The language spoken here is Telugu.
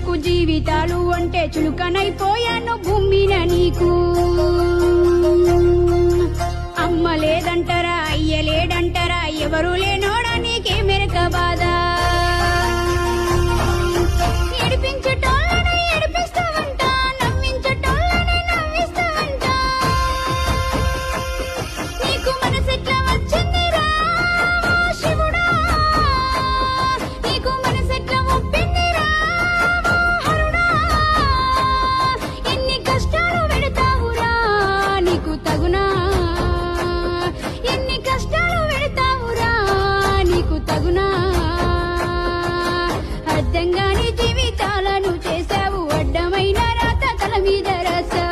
నాకు జీవితాలు అంటే చులుకనైపోయాను భూమిన నీకు అమ్మ లేదంటారా అయ్య లేడంటారా ఎవరు లేనోడా నీకే మెరక బాధ ఏడిపించటోళ్ళని ఏడిపిస్తావంట నవ్వించటోళ్ళని నవ్విస్తావంట నీకు మనసెట్లా వచ్చిందిరా శివుడా నీకు మనసెట్లా ఒప్పిందిరా హరుడా ఎన్ని కష్టాలు పెడతావురా నీకు తగునా ఎన్ని కష్టాలు పెడతావురా నీకు తగునా అర్థంగాని జీవితాలను చేశావు అడ్డమైన రాత తల మీద రాసా